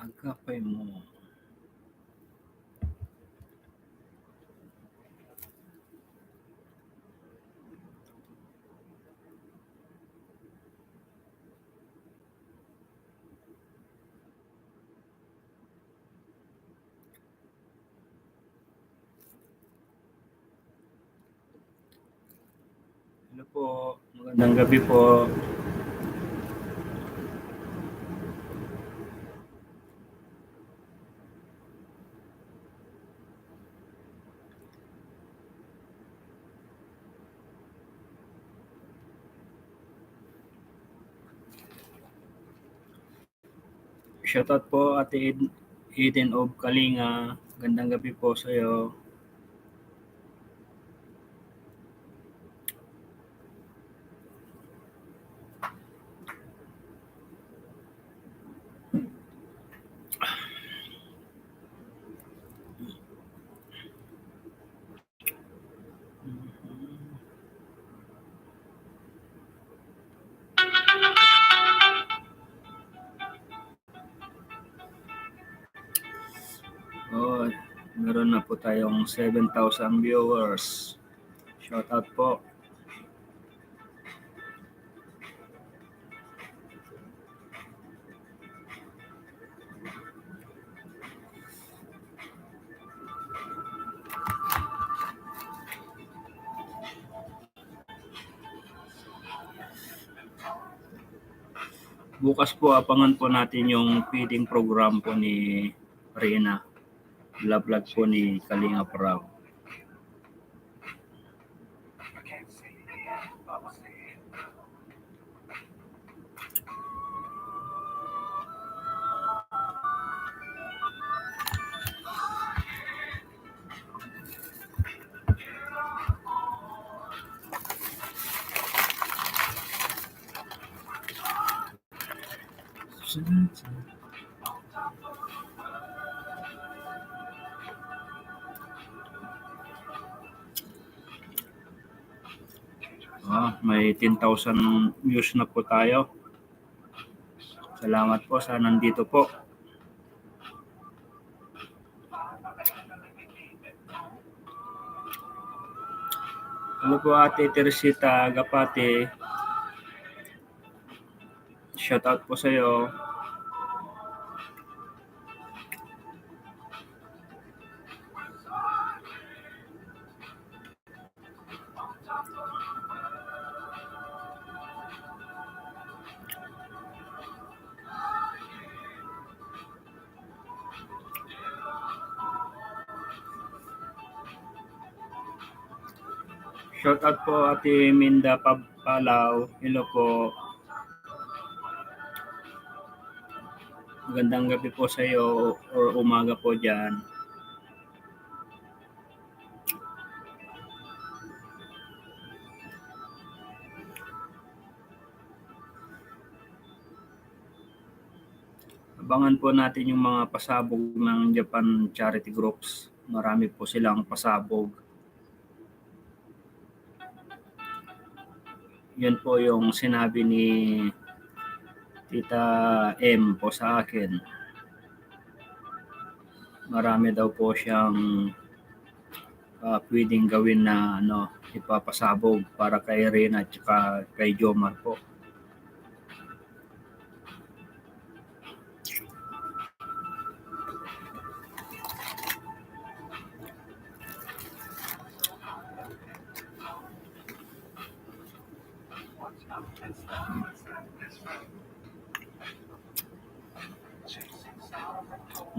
Agapay mo. Hello po, magandang gabi po. Shoutout po Ate Eden of Kalinga. Gandang gabi po sa iyo. Oh, meron na po tayong 7,000 viewers. Shoutout po. Bukas po abangan po natin yung feeding program po ni Rina. Vlog po ni Kalinga Prab. May 10,000 views na po tayo. Salamat po sa nandito po. Hello po Ate Teresita Agapate. Shoutout po sa iyo. Shoutout po Ate Minda Palaw. Hello po. Magandang gabi po sa iyo or umaga po dyan. Abangan po natin yung mga pasabog ng Japan charity groups. Marami po silang pasabog. Yun po yung sinabi ni Tita M po sa akin. Marami daw po siyang pwedeng gawin na ipapasabog para kay Rina at saka kay Jomar po.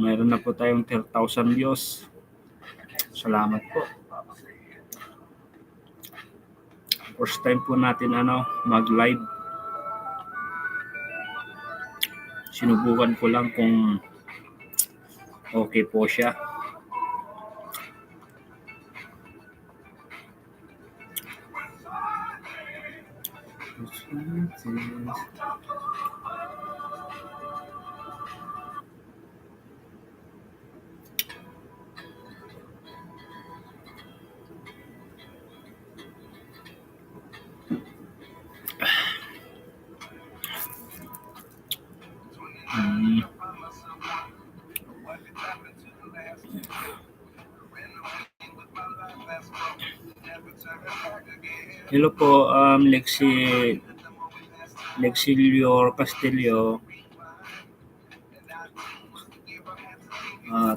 Mayroon na po tayong 10,000 views. Salamat po. First time po natin mag-live. Sinubukan ko lang kung okay po siya. Hello po, Lexilio Castillo.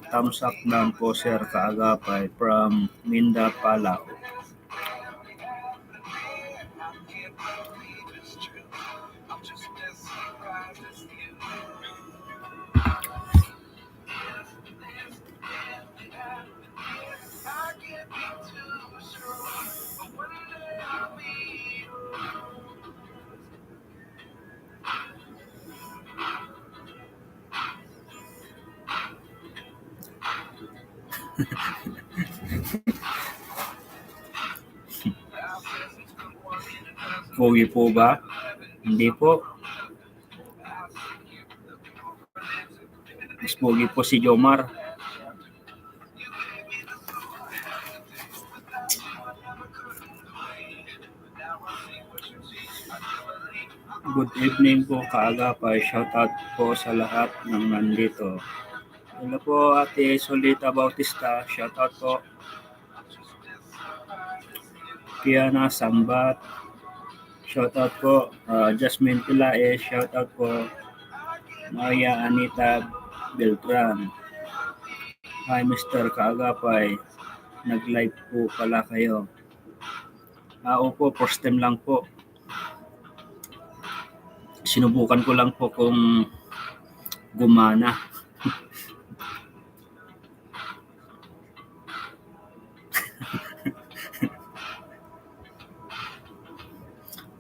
Thumbs up naman po, Sir Kaagapay from Minda, Palaw. Pogi po ba? Hindi po. Mas pogi po si Jomar. Good evening po, Kaagapay. Shoutout po sa lahat ng nandito. Hello po, Ate Solita Bautista. Shoutout po. Kiana Sambat. Shoutout po. Jasmine Pilae. Shoutout po. Maria Anita Beltran. Hi, Mr. Kaagapay. Nag-live po pala kayo. Opo, first time lang po. Sinubukan ko lang po kung gumana.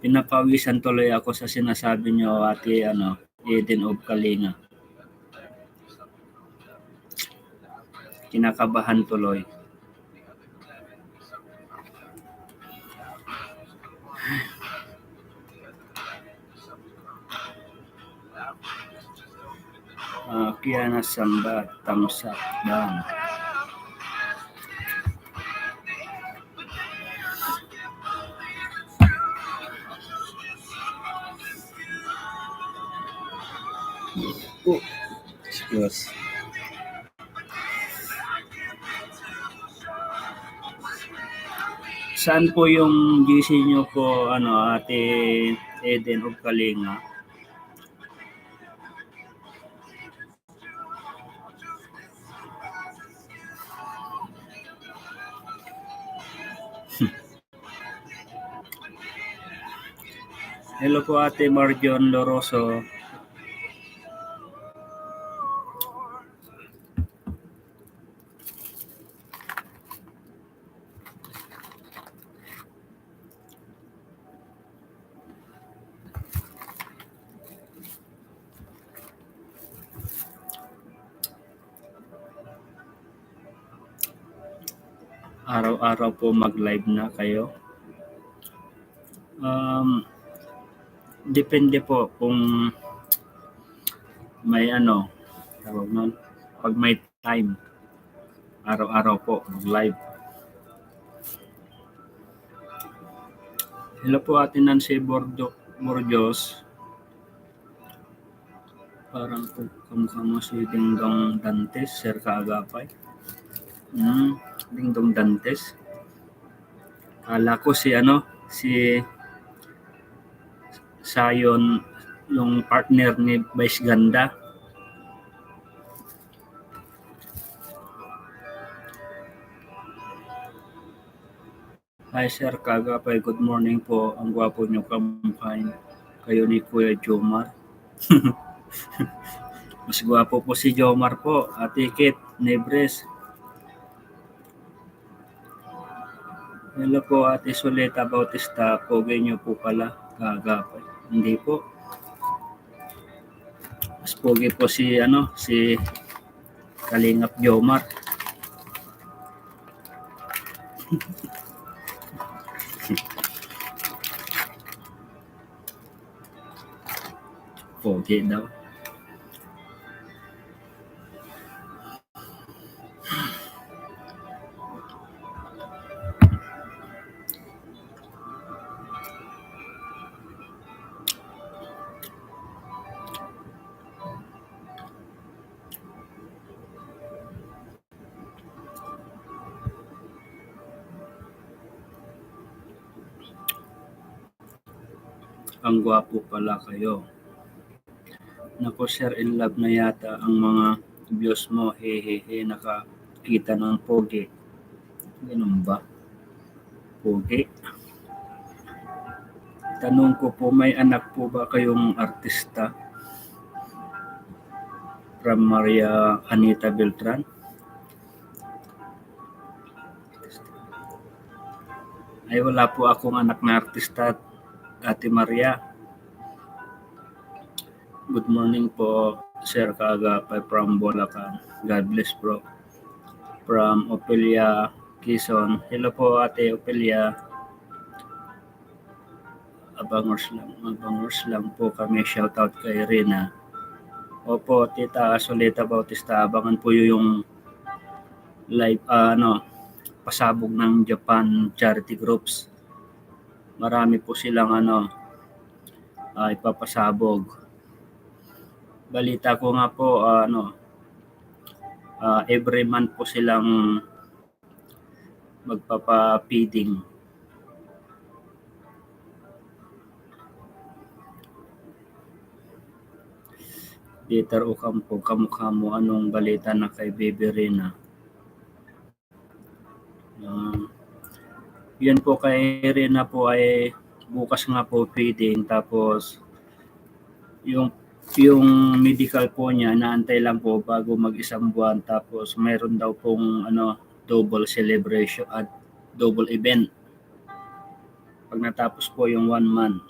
Pinapawisan tuloy ako sa sinasabi nyo, Ate Eden of Kalinga. Kinakabahan tuloy. Kiana Samba, thumbs up down. Oh, excuse. Saan po yung GC nyo po, Ate Eden of Kalinga? Hello po, Ate Marjon Loroso. Araw-araw po mag-live na kayo? Depende po kung may tawag nun, pag may time, araw-araw po mag-live. Hello po, Ate Nancy Borjos. Parang kamukha mo si Dingdong Dantes, Sir Kaagapay. Dingdong Dantes. Kala ko si Sayon, yung partner ni Vice Ganda. Hi, Sir Kaagapay. Good morning po. Ang gwapo nyo kamukhain. Kayo ni Kuya Jomar. Mas gwapo po si Jomar po. Ate Kit Nebres. Hello po, Ate Soleta Bautista. Pogi nyo po pala, Kaagapay. Hindi po. Mas pogi po si Kalingap Jomar. Pogi daw. Ang gwapo pala kayo. Naku sir, in love na yata ang mga views mo. Hehehe, nakakita ng pogi. Ganun ba? Pogi? Tanong ko po, may anak po ba kayong artista? From Maria Anita Beltran? Ay wala po akong anak na artista, Ate Maria. Good morning po, Sir Kaagapay from Bulacan. God bless bro. From Opelia, Quezon. Hello po Ate Opelia. Abangers lang po kami. Shoutout kay Rina. Opo, Tita Solita Bautista. Abangan po yung live, pasabog ng Japan charity groups. Marami po silang ipapasabog. Balita ko nga po every month po silang magpapa-feeding. Peter Ocampo, kamukha mo, anong balita na kay Baby Rina? Yan po kay Rina po ay bukas nga po feeding, tapos yung medical po niya naantay lang po bago mag-isang buwan, tapos mayroon daw pong double celebration at double event pag natapos po yung 1 month.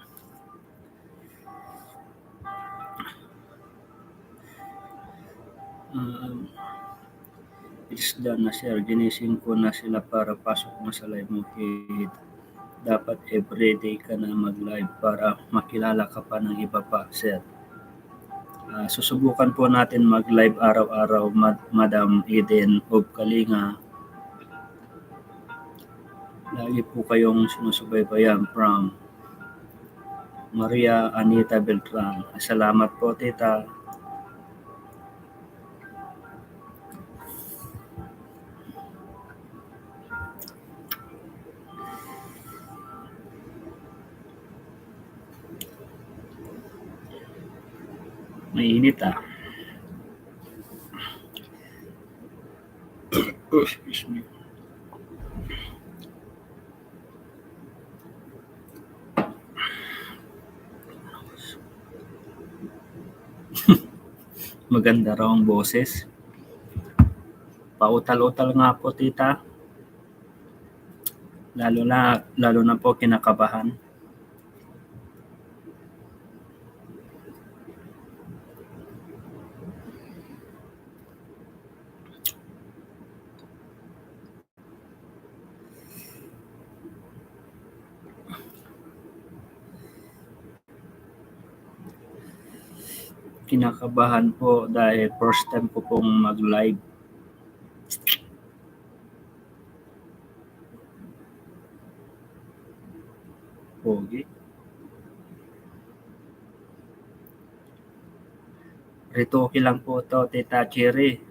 It's done na sir, ginising ko na sila para pasok na sa live mo. Dapat everyday ka na mag-live para makilala ka pa ng iba pa, sir. Susubukan po natin mag-live araw-araw, Madam Eden of Kalinga. Lagi po kayong sinusubaybayan from Maria Anita Beltran. Salamat po, Tita. Mainit excuse me. Maganda raw ang boses. Pautal-utal nga po, Tita. Lalo na po kinakabahan. Kinakabahan po dahil first time ko pong mag-live. Pogi. Ritoke lang po to, Tita Cherry.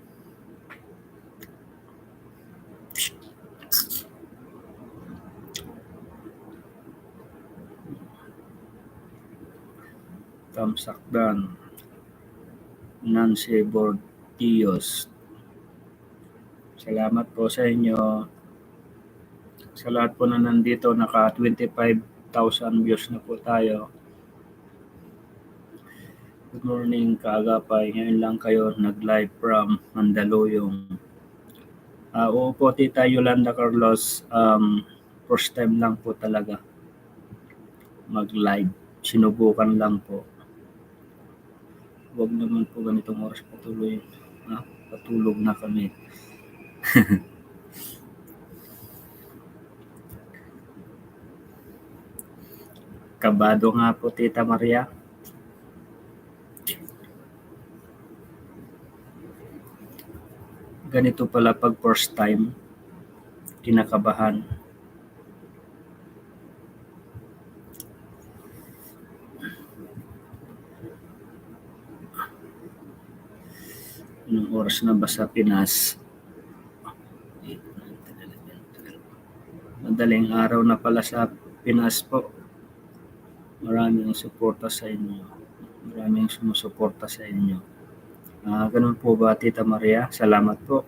Tamsakdan. Nancy Bordios. Salamat po sa inyo. Sa lahat po na nandito, naka 25,000 views na po tayo. Good morning, Kaagapay. Ngayon lang kayo nag-live from Mandaluyong. Oo po, Tita Yolanda Carlos. First time lang po talaga mag-live. Sinubukan lang po. Huwag naman po ganitong oras patuloy. Patulog na kami. Kabado nga po, Tita Maria. Ganito pala pag first time, kinakabahan. Anong oras na ba sa Pinas? Madaling araw na pala sa Pinas po. Maraming suporta sa inyo. Maraming sumusuporta sa inyo. Ganun po ba, Tita Maria? Salamat po.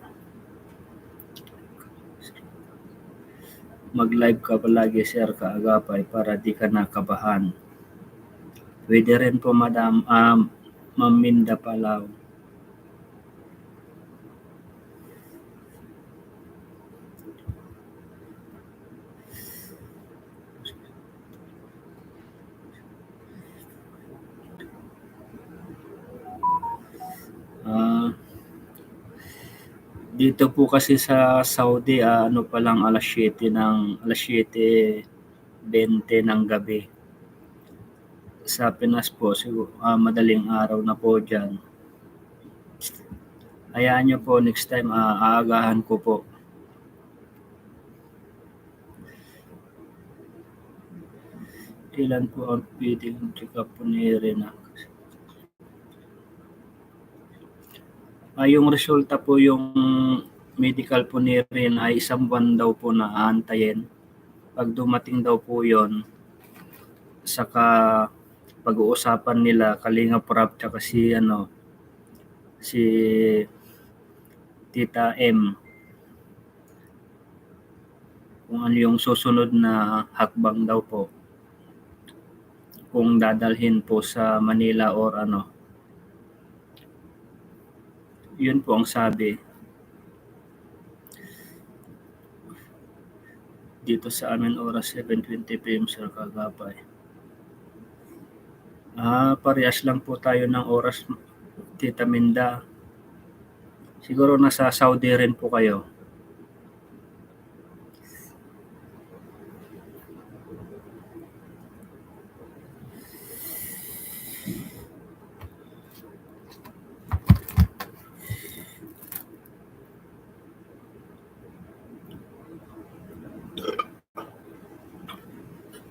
Mag-live ka palagi, Sir Kaagapay, para di ka nakabahan. Pwede rin po, Madam Ma'am Minda Palaw. Dito po kasi sa Saudi, ano pa lang alas 7:20 ng gabi. Sa Pinas po, siguro, madaling araw na po dyan. Hayaan nyo po, next time, aagahan ko po. Ilan po ang pwedeng check-up po ni Rena? Yung resulta po, yung medical po ni Rena ay 1 buwan daw po na aantayin. Pag dumating daw po yon, saka pag-uusapan nila Kalinga Prab tsaka si Tita M kung ano yung susunod na hakbang daw po, kung dadalhin po sa Manila or ano. Yun po ang sabi dito sa amin, oras 7:20 PM, Sir Kaagapay. Parehas lang po tayo ng oras, Tita Minda. Siguro nasa Saudi rin po kayo.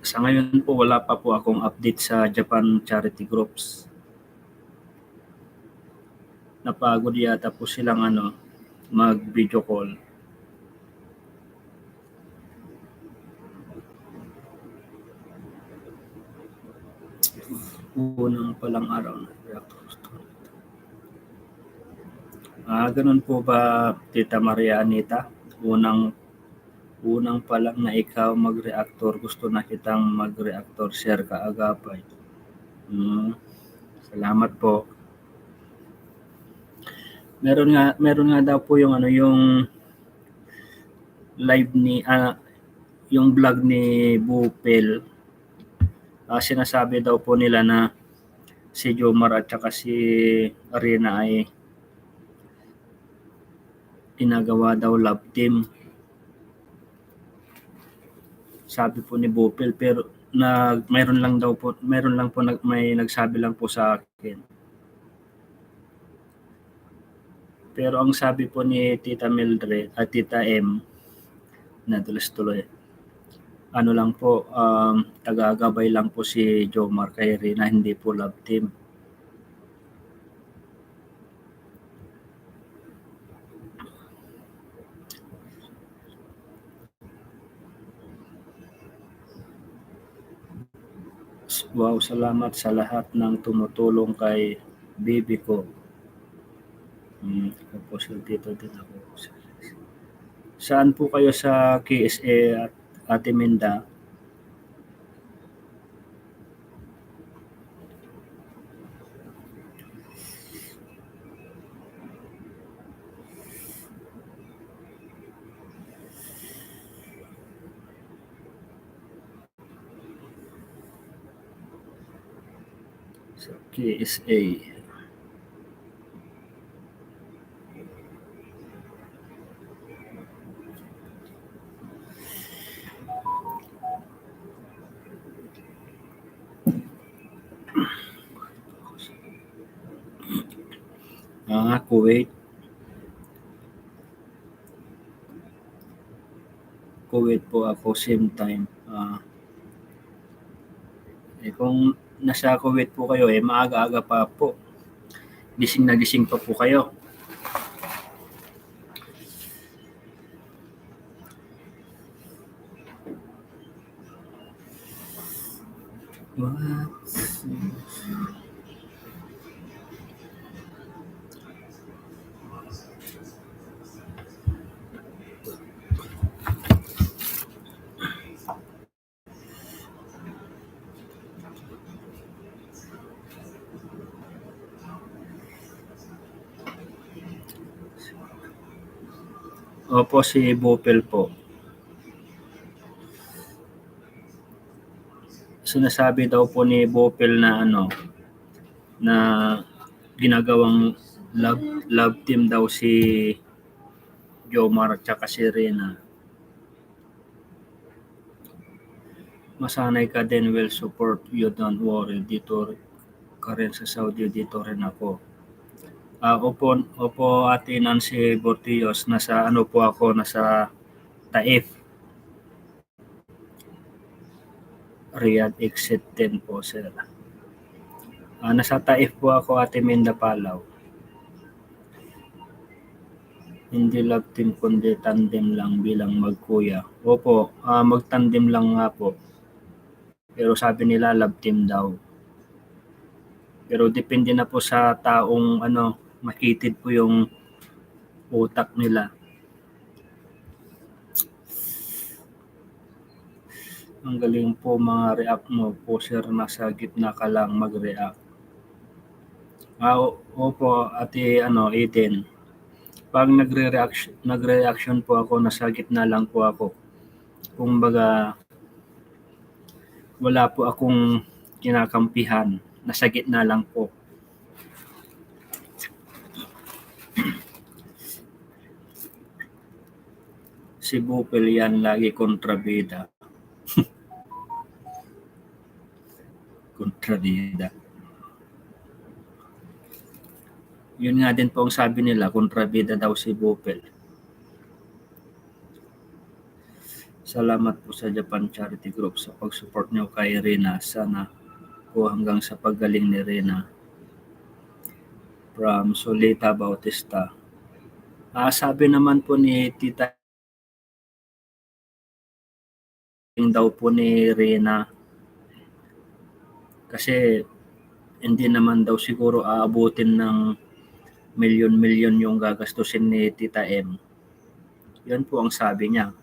Sa ngayon po, wala pa po akong update sa Japan charity groups. Napagod yata po silang mag-video call. Unang palang araw na ganun po ba, Tita Maria Anita? Unang pa lang na ikaw mag-reactor, gusto na kitang mag-reactor, Sir Kaagapay. Salamat po. Meron nga daw po yung yung live ni yung vlog ni Bupel. Sinasabi daw po nila na si Jomar at saka si Arena ay ginagawa daw love team. Sabi po ni Bupel, pero mayroon lang po may nagsabi lang po sa akin. Pero ang sabi po ni Tita Mildred at Tita M, nadulas tuloy, ano lang po, tagagabay lang po si Jomar kay Rina, hindi po love team. Wow, salamat sa lahat ng tumutulong kay baby ko. Ako po dito din ako. Saan po kayo sa KSA at Ate Minda? Sa KSA. Kuwait. Kuwait po ako, same time. Kung nasa Kuwait po kayo, maaga-aga pa po. Gising na gising pa po kayo. What's Opo, si Bopel po. Sinasabi daw po ni Bopel na ano, na ginagawang love team daw si Jomar at saka si Rena. Masanay ka din, will support you, don't worry. Dito ka rin sa Saudi, dito rin ako. Opo, Ate Nancy Bortillos, nasa ano po ako, nasa Taif, Riyadh exit 10 po, sir. Nasa Taif po ako, Ate Minda Palaw. Hindi love team kundi tandem lang bilang magkuya. Opo, magtandem lang nga po. Pero sabi nila love team daw. Pero depende na po sa taong ano, makitid po yung utak nila. Ang galing po mga react mo po, sir, nasa gitna ka lang mag-react. Opo, Ate Eden. Pag nagre-reaction po ako, nasa gitna lang po ako. Kumbaga, wala po akong kinakampihan. Nasa gitna lang po. Si Bupel yan lagi kontrabida. Kontrabida. Yun nga din po ang sabi nila, kontrabida daw si Bupel. Salamat po sa Japan Charity Group sa pag-support nyo kay Rena. Sana po hanggang sa paggaling ni Rena. From Solita Bautista. Sabi naman po ni Tita daw po ni Rena, kasi hindi naman daw siguro aabutin ng milyon-milyon yung gagastusin ni Tita M. Yan po ang sabi niya.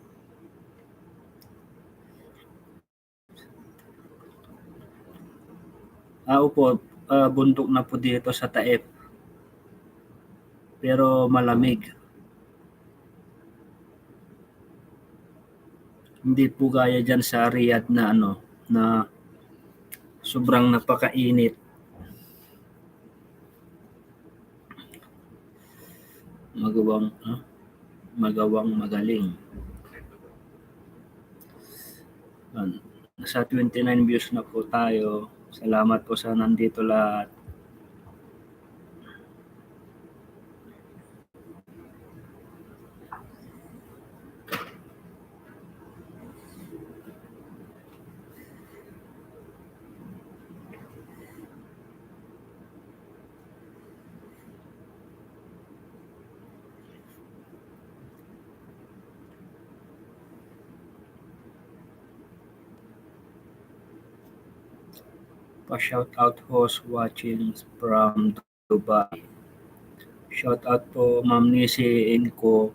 Opo, bundok na po dito sa Taif. Pero malamig. Hindi po gaya dyan sa Riyadh na na sobrang napakainit. Magawang magaling. Nasa 29 views na po tayo. Salamat po sa nandito lahat. Pa-shout out host watching from Dubai. Shout out po Ma'am Nisi Inko.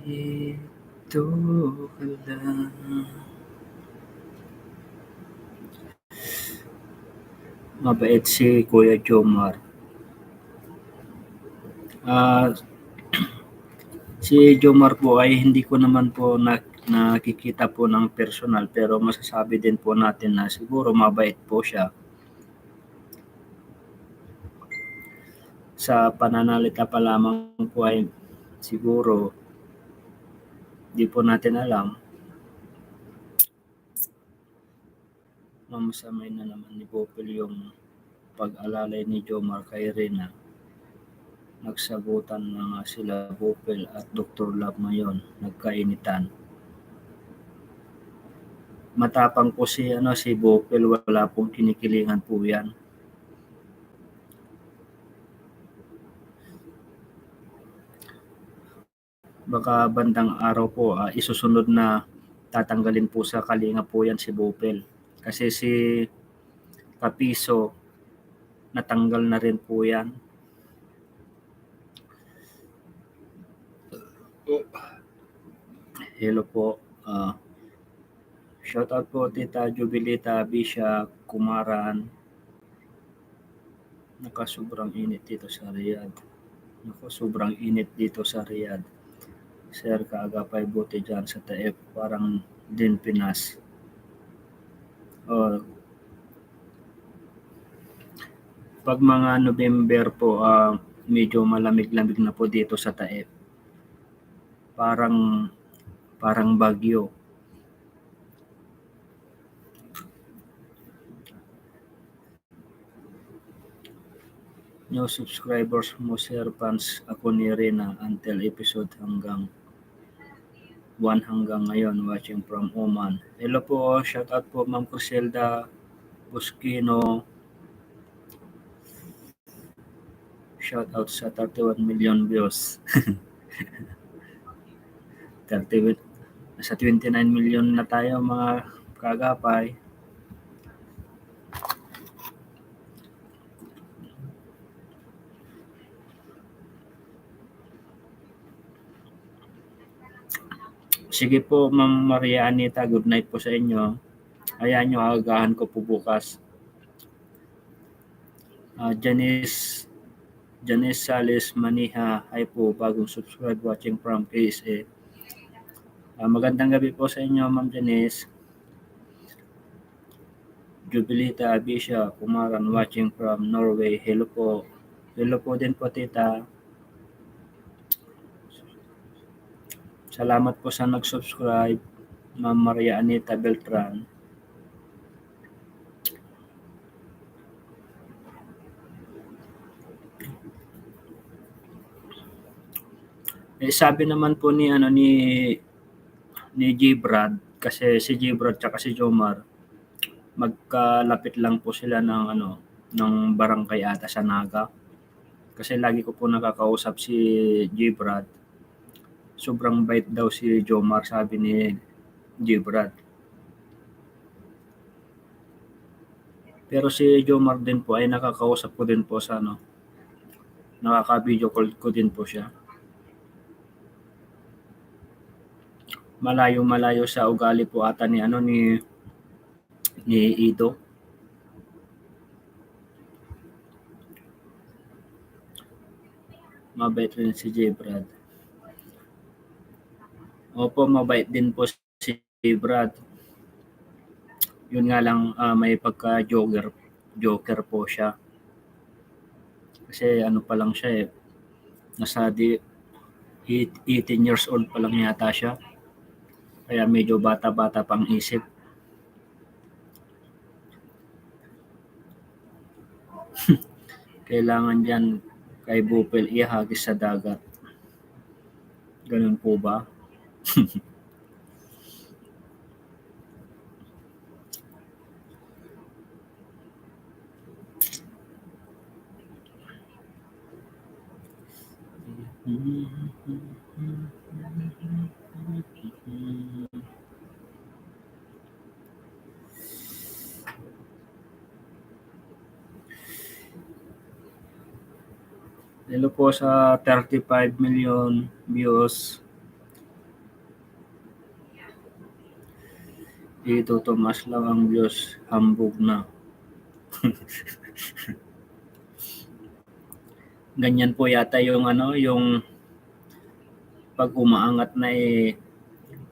Dito ka lang. Mabait si Kuya Jomar. Si Jomar po ay hindi ko naman po nakikita po ng personal, pero masasabi din po natin na siguro mabait po siya. Sa pananalita pa lamang po ay siguro Di po natin alam. Mamasamay na naman ni Bopel yung pag-alalay ni Jomar kay Reyna. Nagsagutan na nga sila Bopel at Dr. Love ngayon, nagkainitan. Matapang po si Bopel, wala pong kinikilingan po yan. Baka bandang araw po, isusunod na tatanggalin po sa kalinga po yan si Bopel. Kasi si Kapiso, natanggal na rin po yan. Hello po. Shoutout po Tita Jubilita, Bisha, Kumaran. Sobrang init dito sa Riyadh. Sobrang init dito sa Riyadh. Sir, kaagapay buti dyan sa Taif, parang din Pinas. Pag mga November po, medyo malamig-lamig na po dito sa Taif. Parang bagyo. New subscribers mo, sir, fans ako ni Reyna until episode hanggang 1 hanggang ngayon, watching from Oman. Hello po, shout out po Ma'am Criselda Busquino. Shout out sa 31 million views. 30, nasa 29 million na tayo mga kagapay. Sige po, Ma'am Maria Anita, good night po sa inyo. Ayan nyo, agahan ko po bukas. Janice Sales Maniha, hi po, bagong subscribe, watching from KSA. Magandang gabi po sa inyo, Ma'am Janice. Jubilita Abisha Kumaran, watching from Norway. Hello po. Hello po din po, Tita. Salamat po sa nag-subscribe, Ma'am Maria Anita Beltran. Sabi naman po ni J. Brad, kasi si J. Brad tsaka si Jomar, magkalapit lang po sila ng barangay ata sa Naga. Kasi lagi ko po nakakausap si J. Brad. Sobrang bait daw si Jomar, sabi ni J. Brad. Pero si Jomar din po ay nakakausap ko din po sa nakaka-video call ko din po siya. Malayo sa ugali po ata ni Ido. Mabait rin si J. Brad. Opo, mabait din po si J. Brad. Yun nga lang, may pagka-joker po siya. Kasi pa lang siya nasa 18 years old pa lang yata siya. Kaya medyo bata-bata pang isip. Kailangan diyan kay Bopel ihagis sa dagat. Ganun po ba? Hello po sa 35 million views. Ito Tomas lang ang views, hambog na. Ganyan po yata yung pag umaangat na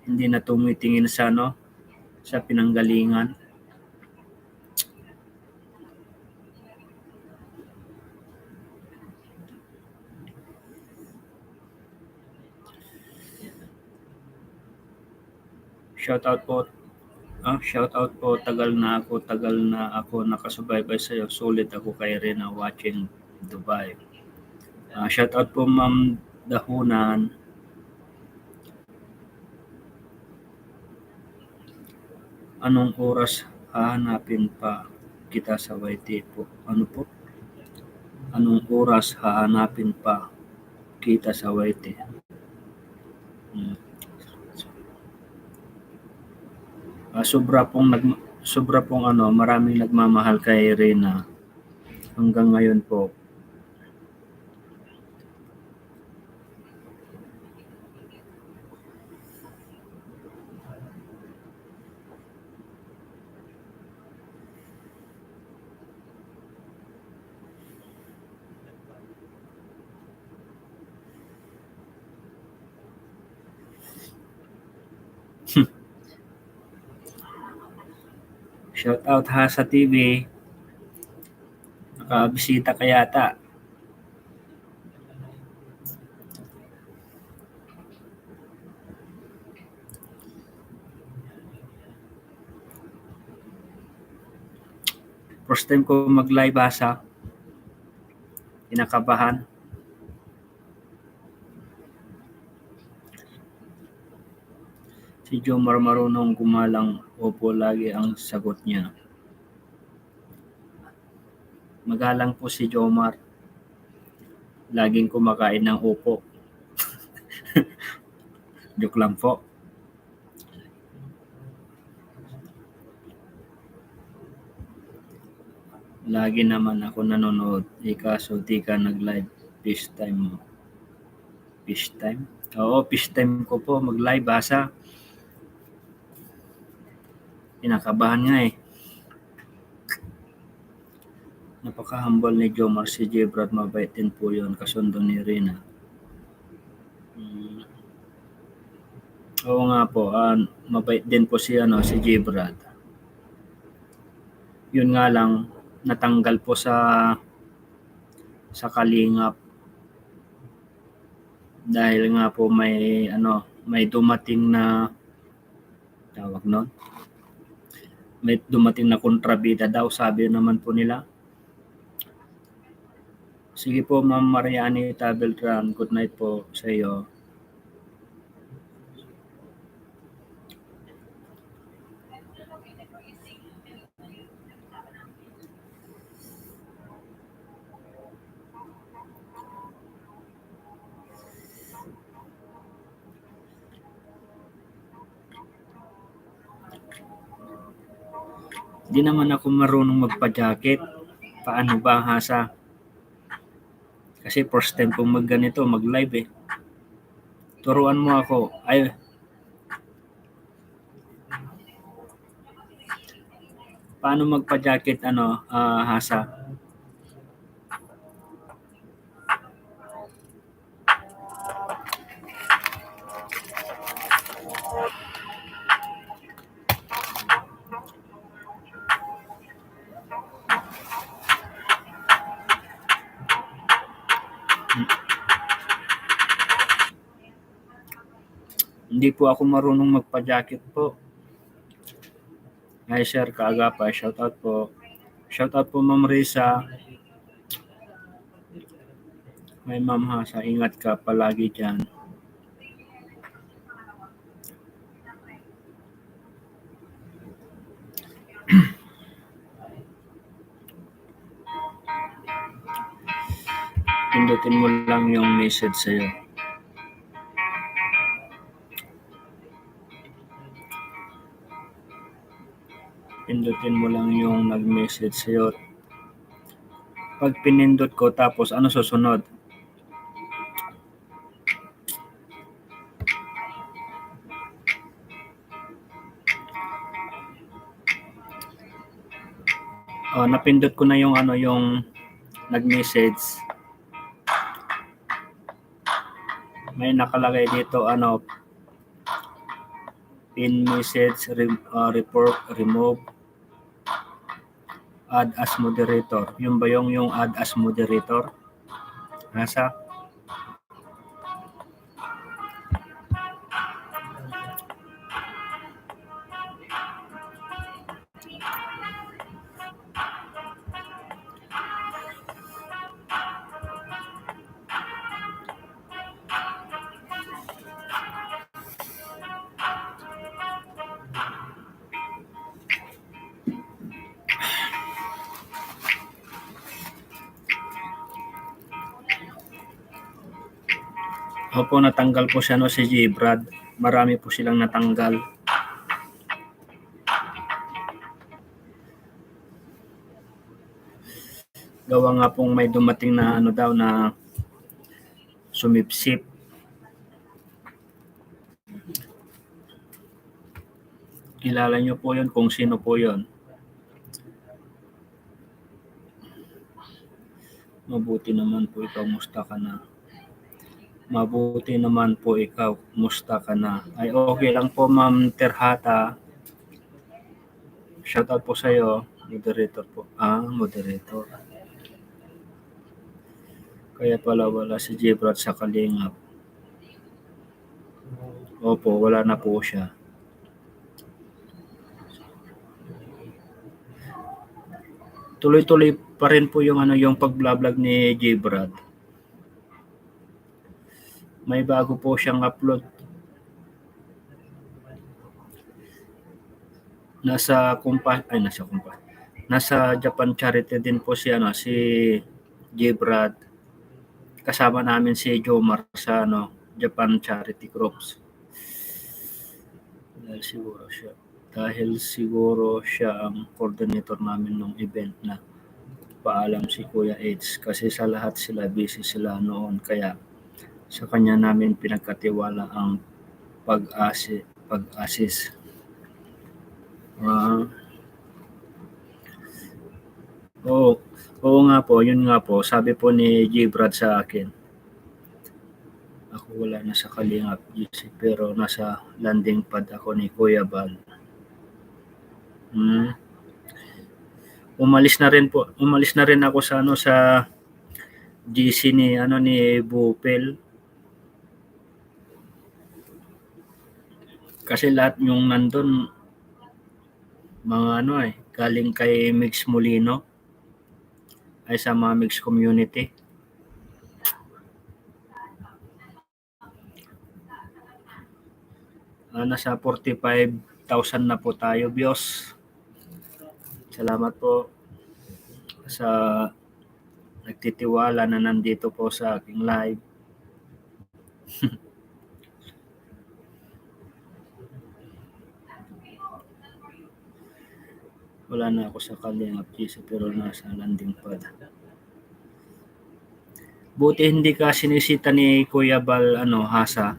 hindi na tumitingin sa sa pinanggalingan. Shout out po, tagal na ako nakasubaybay sa iyo. Sulit ako kay Rena watching Dubai. Shout out po Ma'am Dahunan. Anong oras hahanapin pa kita sa YT po? Ano po? Anong oras hahanapin pa kita sa YT? Sobra pong maraming nagmamahal kay Rena hanggang ngayon po. Shout out ha sa TV. Nakabisita ka yata. First time ko mag-live asa. Kinakabahan. Si Jomar marunong gumalang. Opo lagi ang sagot niya. Magalang po si Jomar. Laging kumakain ng opo. Joke lang po. Lagi naman ako nanonood. Kaso di ka nag-live. FaceTime mo. FaceTime? Oo, FaceTime ko po. Mag-live asa. Kinakabahan nga eh. Napaka-humble ni Jomar si Jebrad. Mabait din po yun. Kasundo ni Rena. Oo nga po. Mabait din po si Jebrad. Yun nga lang, natanggal po sa Kalingap. Dahil nga po may dumating na tawag nun. May dumating na kontrabida daw, sabi naman po nila. Sige po Ma'am Mariani Tabeltran, good night po sa iyo. Di naman ako marunong magpa-jacket. Paano ba hasa? Kasi first time kong mag-ganito, mag-live eh. Turuan mo ako. Ay, paano magpa-jacket hasa? Hindi po ako marunong magpa-jacket po. Hi sir, kaagapay. Shout out po. Shout out po Ma'am Risa. May Ma'am Hasa, ingat ka palagi dyan. Pindutin mo lang yung message sa'yo. Pindutin mo lang yung nag-message sa'yo. Pag pinindot ko, tapos ano susunod? Napindot ko na yung yung nag-message. May nakalagay dito pin message report remove add as moderator. Yung ba yung add as moderator? Nasa? Opo, natanggal po siya no, si J-Brad. Marami po silang natanggal. Gawa nga pong may dumating na ano daw na sumipsip. Kilala niyo po yun kung sino po yun. Mabuti naman po ikaw, musta ka na? Mabuti naman po ikaw, musta ka na? Ay okay lang po Ma'am Terhata. Shoutout po sa'yo, moderator po. Moderator. Kaya pala wala si J-Brad sa Kalingap. Opo, wala na po siya. Tuloy-tuloy pa rin po yung yung pag-vlog ni J-Brad. May bago po siyang upload. Nasa Japan Charity din po si J-Brad. Kasama namin si Jomar sa Japan Charity Groups. Dahil siguro siya ang coordinator namin ng event na paalam si Kuya Eds kasi sa lahat sila busy sila noon, kaya sa kanya namin pinagkatiwala ang pag-assist. Oo nga po, yun nga po, sabi po ni J-Brad sa akin, ako wala na sa Kalingap pero nasa landing pad ako ni Kuya Bal. Umalis na rin ako sa sa GC ni Bupel. Kasi lahat yung nandun mga galing kay Mix Molino ay sa mga Mix community. Nasa 45,000 na po tayo, Bios. Salamat po sa nagtitiwala na nandito po sa aking live. Wala na ako sa Kalingap pero nasa landing pad. Buti hindi ka sinisita ni Kuya Bal Hasa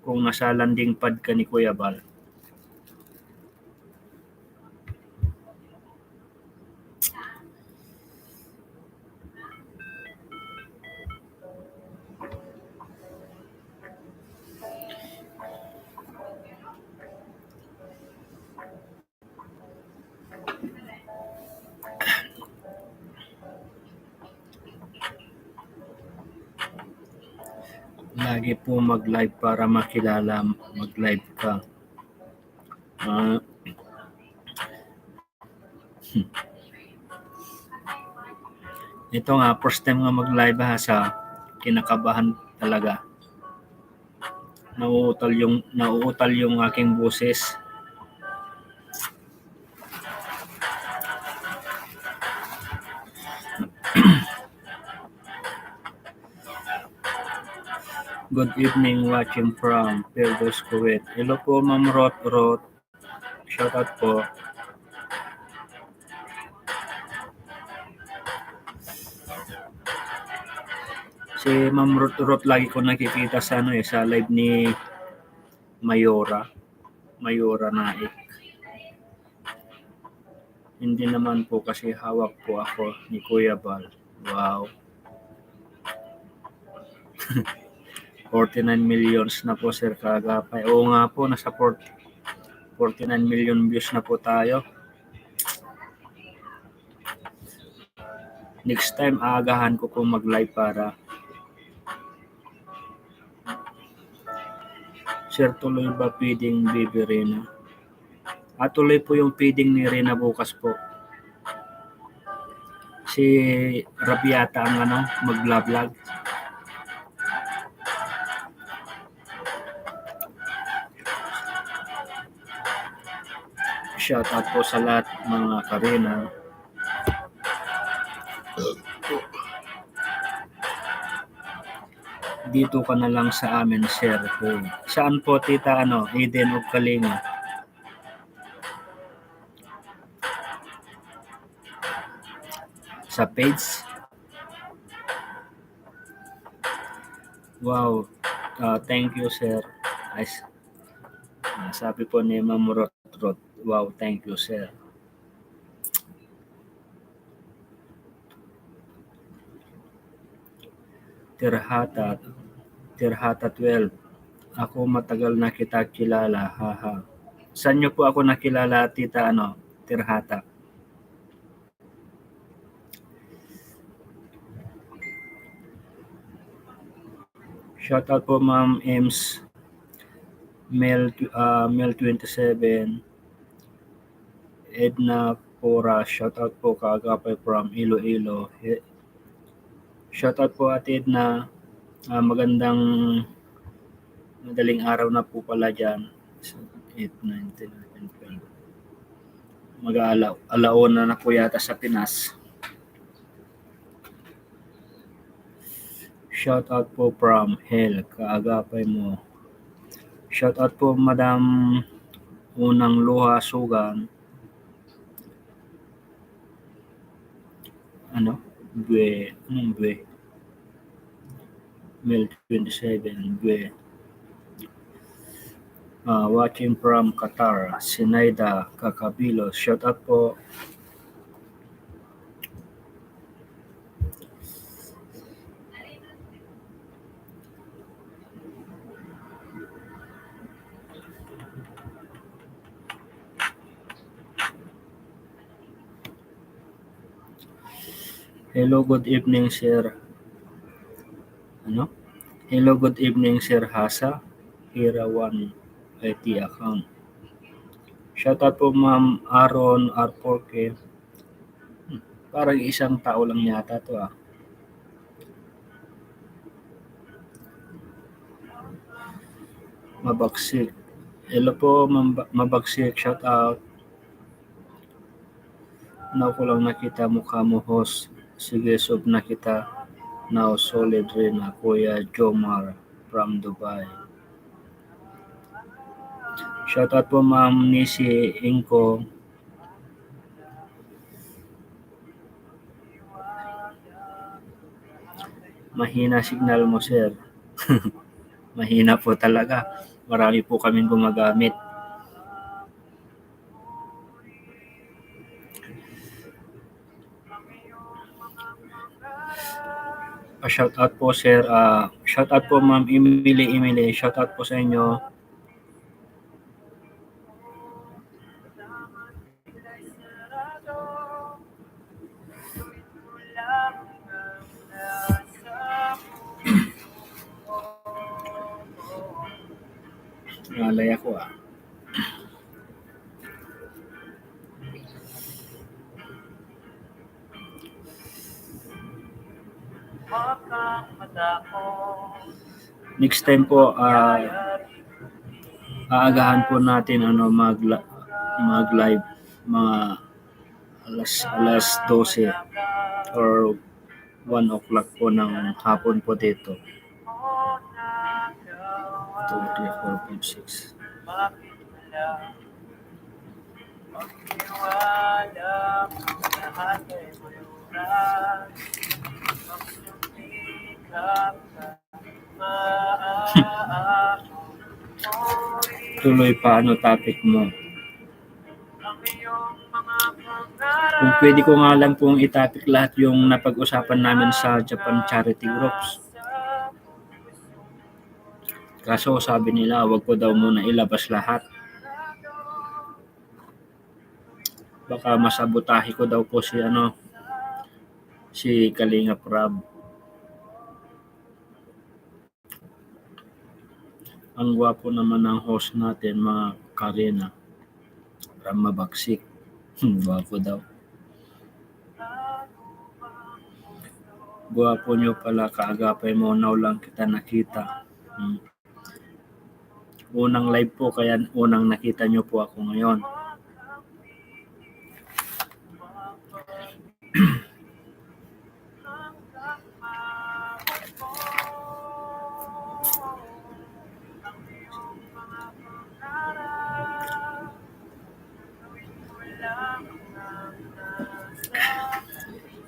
kung nasa landing pad ka ni Kuya Bal. Lagi po mag-live para makilala, mag-live ka. Ito nga, first time nga mag-live sa kinakabahan talaga. Nauutal yung aking boses. Good evening, watching from Firdaus, Kuwait. Hello po, Ma'am Rot. Shoutout po. Si Ma'am Rot lagi ko nakikita sa sa live ni Mayora Naik. Hindi naman po kasi hawak po ako ni Kuya Bal. Wow. 49 millions na po, Sir Kagapay. Oo nga po, nasa 49 million views na po tayo. Next time, aagahan ko po mag-live para Sir, tuloy ba feeding Baby Rena? Tuloy po yung feeding ni Rena bukas po. Si Rabiata ang mag-vlog. Shout out po sa lahat mga Karena. dito ka na lang sa amin, sir. Po. Saan po, tita, Eden of Kalinga? Sa page? Wow. Thank you, sir. Ay, sabi po ni Ma'am Rot. Wow, thank you, sir. Tirhata 12. Ako matagal na kita kilala, haha. Saan niyo po ako nakilala, tita, Tirhata? Shoutout po, Ma'am Ems. Mel 27. Edna Pora, shoutout po, kaagapay from Iloilo. Shoutout po, Ate Edna. Magandang madaling araw na po pala dyan. 8, 9, 10, 11, 12. Mag-alauna na po yata sa Pinas. Shoutout po from Hell, kaagapay mo. Shoutout po, Madam Unang Luha Sugan. Bue. Anong Bue? Mel 27, Bue. Watching from Qatar, Sinaida Kakabilo. Shoutout po. Hello, good evening, sir. Hello, good evening, Sir Hasa. Hirawan IT account. Shoutout po, Ma'am Aaron Arporque. Parang isang tao lang yata to. Mabagsik. Hello po, Mabagsik. Shoutout. Now ko lang nakita mukha mo, host. Sige, sub na kita. Now solid rin na Kuya Jomar from Dubai. Shoutout po, Ma'am Nisi Inko. Mahina signal mo, sir. Mahina po talaga. Marami po kaming gumagamit. Shoutout po, sir. Shoutout po, Ma'am Emily. Shoutout po sa inyo. Nalay ako. Next time po, aagahan po natin mag-live mga alas 12 or 1 o'clock po ng hapon po dito. 2, 3, 4, 5, 6. Tuloy pa, topic mo? Kung pwede ko nga lang pong i-topic lahat yung napag-usapan namin sa Japan Charity Groups. Kaso sabi nila, wag ko daw muna ilabas lahat. Baka masabotahe ko daw po si Kalinga Prab. Ang gwapo naman ng host natin, mga Karina. Parang mabagsik. Gwapo daw. Gwapo nyo pala, kaagapay mo, now lang kita nakita. Unang live po, kaya unang nakita nyo po ako ngayon.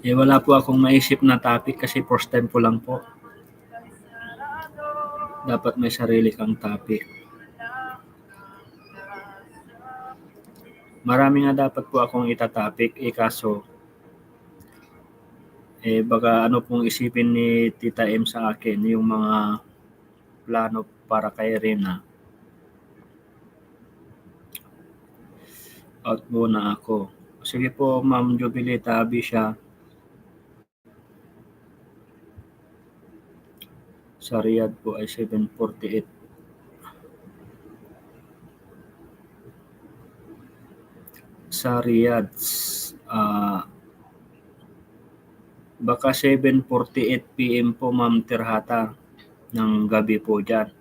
Wala po akong naisip na topic kasi first time ko lang po. Dapat may sarili kang topic. Marami nga dapat po akong itatopic, kaso baka ano pong isipin ni Tita M sa akin, yung mga plano para kay Rina. Out muna ako. Sige po, Ma'am Jubilita Abisha. Sa Riyadh po ay 7:48. Sa Riyadh, baka 7:48 PM po, Ma'am Terhata, ng gabi po dyan.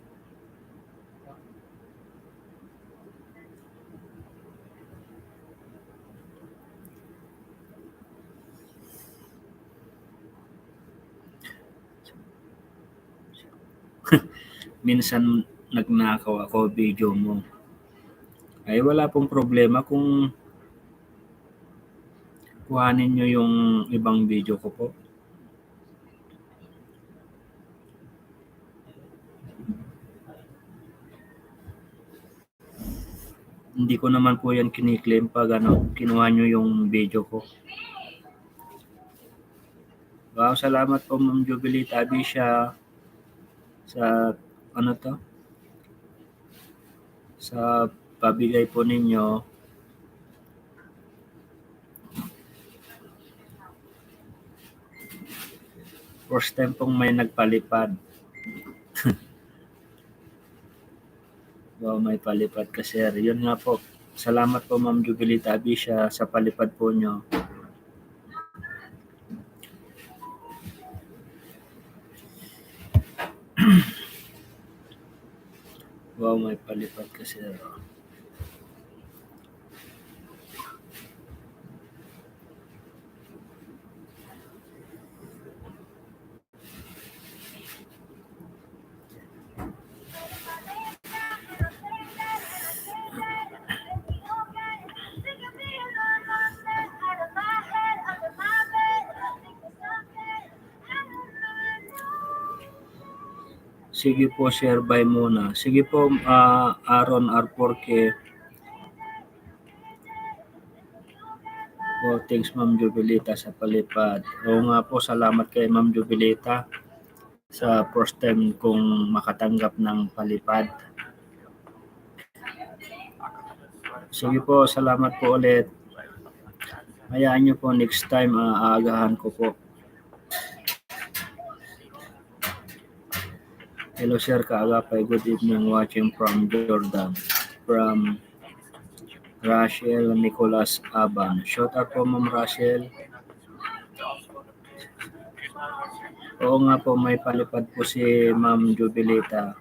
Minsan nagnakaw ako video mo. Ay wala pong problema kung kuhanin nyo yung ibang video ko po. Hindi ko naman po yan kiniklaim pag kinuha nyo yung video ko. Wow, salamat po, Ma'am Jubilita Abisha, sa sa pabigay po ninyo. First time pong may nagpalipad. Wow, may palipad ka, sir. Yun nga po. Salamat po, Ma'am Jubilita Abisha, sa palipad po nyo. Wow, may palipad ka, sir. Sige po, share by muna. Sige po, Aaron R4K. Oh, thanks, Ma'am Jubilita, sa palipad. Oo nga po, salamat kay Ma'am Jubilita sa first time kong makatanggap ng palipad. Sige po, salamat po ulit. Hayaan nyo po, next time aagahan ko po. Hello, Sir Kaagapay. Good evening, watching from Jordan. From Rachel Nicolas Aban. Shout out po, Ma'am Rachel. Oo nga po, may palipad po si Ma'am Jubilita.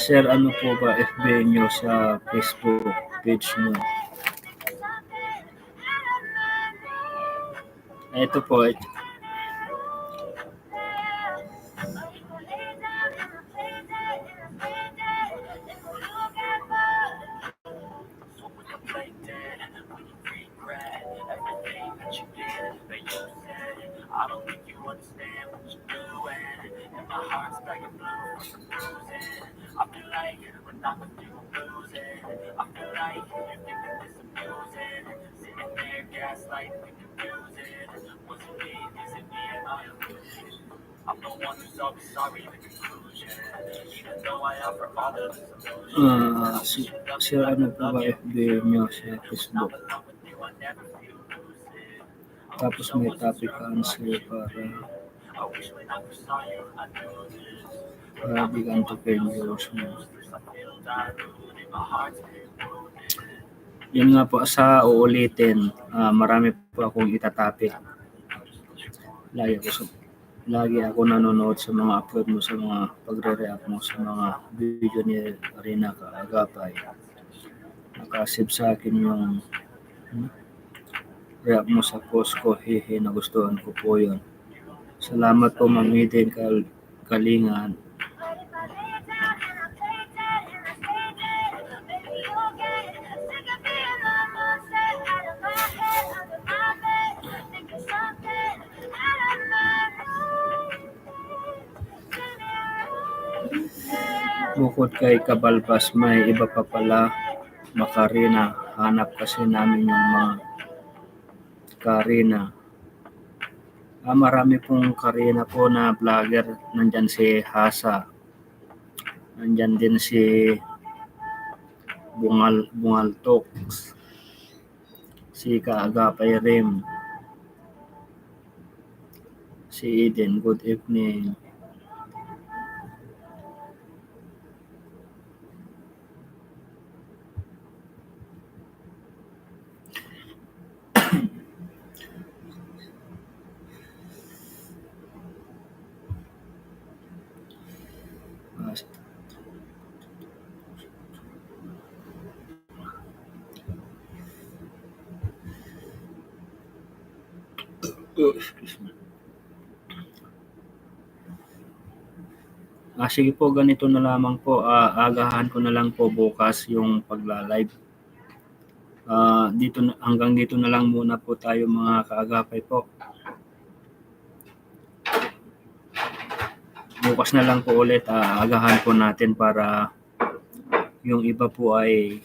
Sir, ano po ba FB nyo sa Facebook page nyo? Ito po, Sir, ano po ba FB nyo sa Facebook? Tapos may topic answer para big entrepreneurs mo. Yun nga po, sa uulitin, marami po akong itatopic. Lagi ako nanonood sa mga upload mo, sa mga pagre-react mo sa mga video ni Rina Kaagapay. Nakasave sa akin yung react mo sa post ko, hehe, nagustuhan ko po yun. Salamat po, Ma'am Eden Kalingan. Bukod kay Kabalbas, may iba pa pala Macarena. Hanap kasi namin yung mga Karina. Marami pong Karina po na vlogger. Nandyan si Hasa. Nandyan din si Bungal Talks. Si Kaagapay Rim. Si Eden, good evening. Excuse me. Sige po, ganito na lamang po. Agahan ko na lang po bukas yung pagla-live. Hanggang dito na lang muna po tayo mga kaagapay po. Bukas na lang po ulit, agahan po natin para yung iba po ay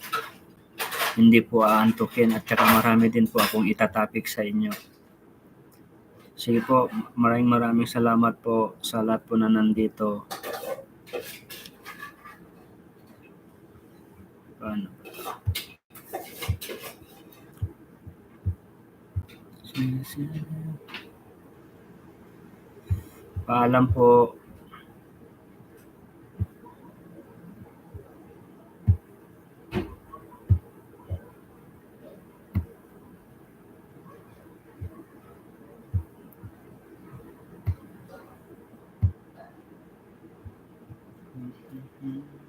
hindi po aantukin at saka marami din po akong itatapik sa inyo. Sige po, maraming salamat po sa lahat po na nandito. Paano? Paalam po. Mm-hmm.